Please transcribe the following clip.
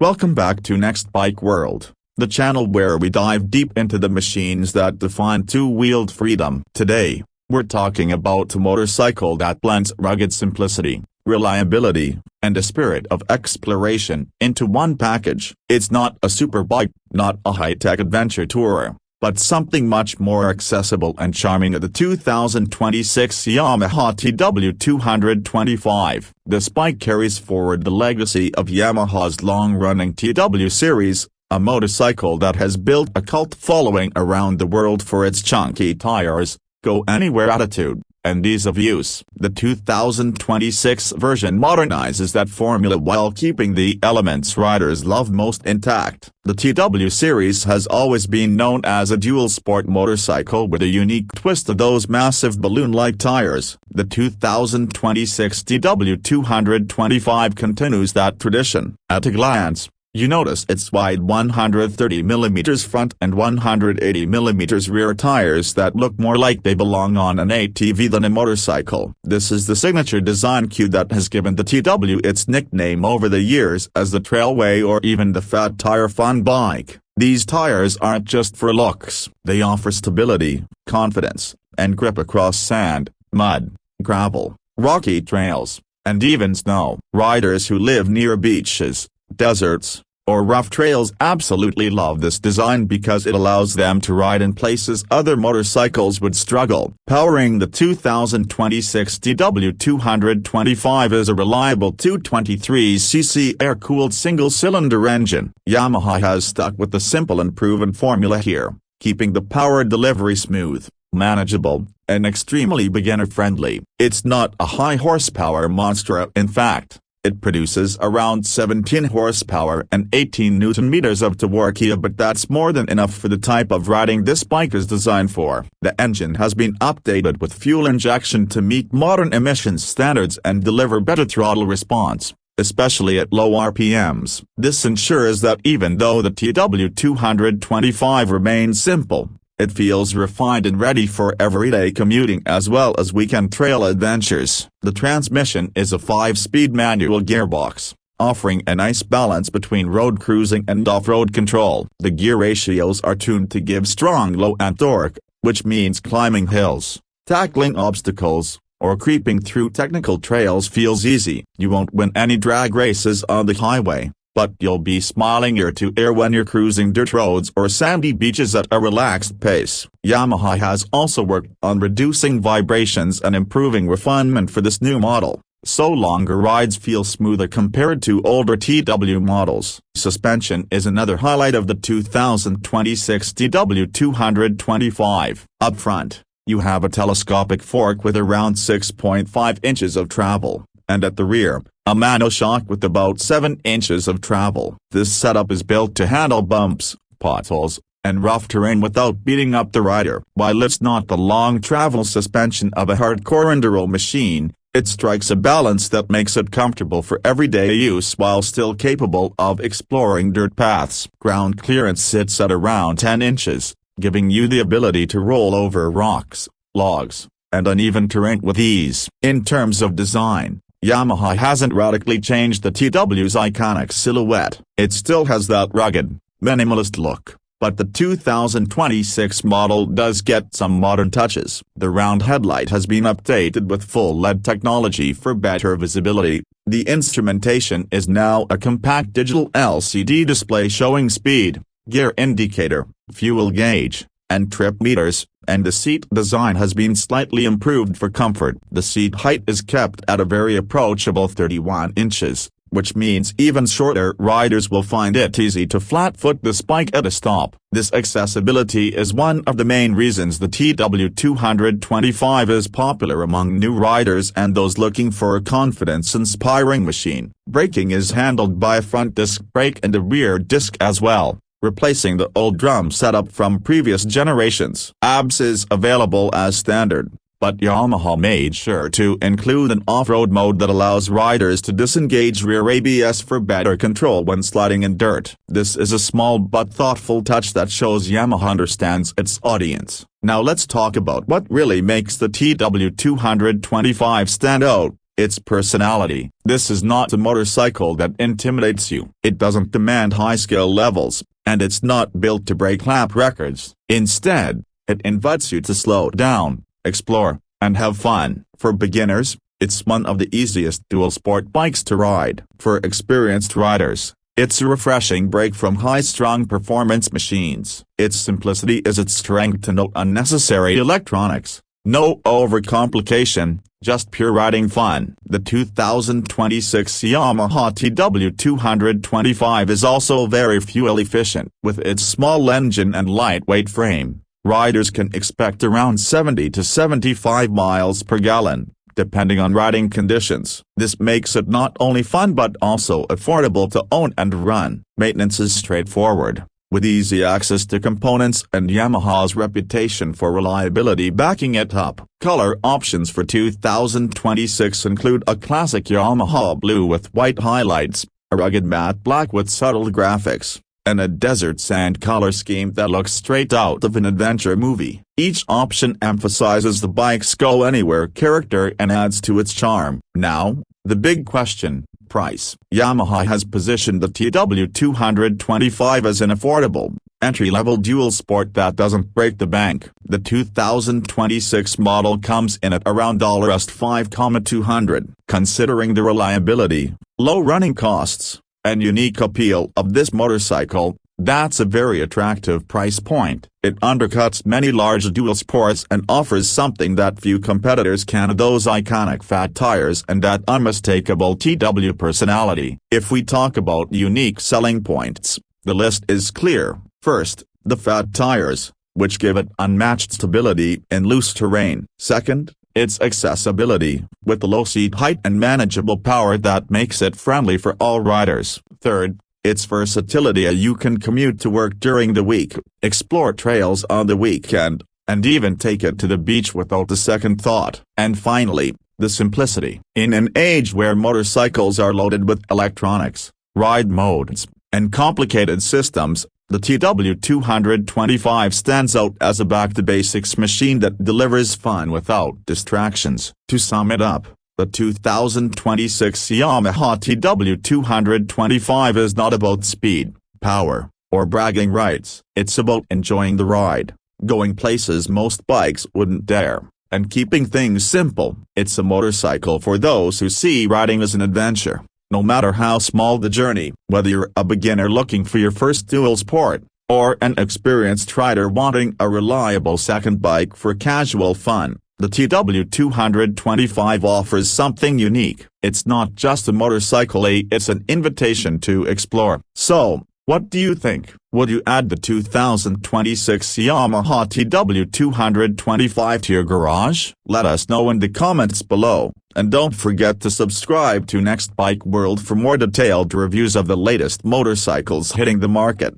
Welcome back to Next Bike World, the channel where we dive deep into the machines that define two-wheeled freedom. Today, we're talking about a motorcycle that blends rugged simplicity, reliability, and a spirit of exploration into one package. It's not a superbike, not a high-tech adventure tourer, but something much more accessible and charming. The 2026 Yamaha TW 225. This bike carries forward the legacy of Yamaha's long-running TW series, a motorcycle that has built a cult following around the world for its chunky tires, go-anywhere attitude, and ease of use. The 2026 version modernizes that formula while keeping the elements riders love most intact. The TW series has always been known as a dual-sport motorcycle with a unique twist of those massive balloon-like tires. The 2026 TW 225 continues that tradition. At a glance, you notice its wide 130mm front and 180mm rear tires that look more like they belong on an ATV than a motorcycle. This is the signature design cue that has given the TW its nickname over the years as the Trailway or even the Fat Tire Fun Bike. These tires aren't just for looks. They offer stability, confidence, and grip across sand, mud, gravel, rocky trails, and even snow. Riders who live near beaches, deserts, or rough trails absolutely love this design because it allows them to ride in places other motorcycles would struggle. Powering the 2026 TW 225 is a reliable 223cc air-cooled single-cylinder engine. Yamaha has stuck with the simple and proven formula here, keeping the power delivery smooth, manageable, and extremely beginner-friendly. It's not a high-horsepower monster. In fact, it produces around 17 horsepower and 18 Nm of torque, but that's more than enough for the type of riding this bike is designed for. The engine has been updated with fuel injection to meet modern emissions standards and deliver better throttle response, especially at low RPMs. This ensures that even though the TW 225 remains simple, it feels refined and ready for everyday commuting as well as weekend trail adventures. The transmission is a 5-speed manual gearbox, offering a nice balance between road cruising and off-road control. The gear ratios are tuned to give strong low-end torque, which means climbing hills, tackling obstacles, or creeping through technical trails feels easy. You won't win any drag races on the highway, but you'll be smiling ear to ear when you're cruising dirt roads or sandy beaches at a relaxed pace. Yamaha has also worked on reducing vibrations and improving refinement for this new model, so longer rides feel smoother compared to older TW models. Suspension is another highlight of the 2026 TW 225. Up front, you have a telescopic fork with around 6.5 inches of travel, and at the rear, a monoshock with about 7 inches of travel. This setup is built to handle bumps, potholes, and rough terrain without beating up the rider. While it's not the long travel suspension of a hardcore enduro machine, it strikes a balance that makes it comfortable for everyday use while still capable of exploring dirt paths. Ground clearance sits at around 10 inches, giving you the ability to roll over rocks, logs, and uneven terrain with ease. In terms of design, Yamaha hasn't radically changed the TW's iconic silhouette. It still has that rugged, minimalist look, but the 2026 model does get some modern touches. The round headlight has been updated with full LED technology for better visibility. The instrumentation is now a compact digital LCD display showing speed, gear indicator, fuel gauge, and trip meters, and the seat design has been slightly improved for comfort. The seat height is kept at a very approachable 31 inches, which means even shorter riders will find it easy to flat-foot this bike at a stop. This accessibility is one of the main reasons the TW 225 is popular among new riders and those looking for a confidence-inspiring machine. Braking is handled by a front disc brake and a rear disc as well, replacing the old drum setup from previous generations. ABS is available as standard, but Yamaha made sure to include an off-road mode that allows riders to disengage rear ABS for better control when sliding in dirt. This is a small but thoughtful touch that shows Yamaha understands its audience. Now let's talk about what really makes the TW 225 stand out. Its personality. This is not a motorcycle that intimidates you. It doesn't demand high skill levels, and it's not built to break lap records. Instead, it invites you to slow down, explore, and have fun. For beginners, it's one of the easiest dual sport bikes to ride. For experienced riders, it's a refreshing break from high-strung performance machines. Its simplicity is its strength, and no unnecessary electronics. No overcomplication, just pure riding fun. The 2026 Yamaha TW 225 is also very fuel efficient. With its small engine and lightweight frame, riders can expect around 70 to 75 miles per gallon, depending on riding conditions. This makes it not only fun but also affordable to own and run. Maintenance is straightforward, with easy access to components and Yamaha's reputation for reliability backing it up. Color options for 2026 include a classic Yamaha blue with white highlights, a rugged matte black with subtle graphics, and a desert sand color scheme that looks straight out of an adventure movie. Each option emphasizes the bike's go-anywhere character and adds to its charm. Now, the big question: price. Yamaha has positioned the TW 225 as an affordable, entry-level dual sport that doesn't break the bank. The 2026 model comes in at around $5,200. Considering the reliability, low running costs, and unique appeal of this motorcycle, that's a very attractive price point. It undercuts many large dual sports and offers something that few competitors can: those iconic fat tires and that unmistakable TW personality. If we talk about unique selling points, the list is clear. First, the fat tires, which give it unmatched stability in loose terrain. Second, its accessibility, with the low seat height and manageable power that makes it friendly for all riders. Third, its versatility. You can commute to work during the week, explore trails on the weekend, and even take it to the beach without a second thought. And finally, the simplicity. In an age where motorcycles are loaded with electronics, ride modes, and complicated systems, the TW 225 stands out as a back-to-basics machine that delivers fun without distractions. To sum it up, the 2026 Yamaha TW 225 is not about speed, power, or bragging rights. It's about enjoying the ride, going places most bikes wouldn't dare, and keeping things simple. It's a motorcycle for those who see riding as an adventure, no matter how small the journey. Whether you're a beginner looking for your first dual sport, or an experienced rider wanting a reliable second bike for casual fun, the TW 225 offers something unique. It's not just a motorcycle, it's an invitation to explore. So, what do you think? Would you add the 2026 Yamaha TW 225 to your garage? Let us know in the comments below, and don't forget to subscribe to Next Bike World for more detailed reviews of the latest motorcycles hitting the market.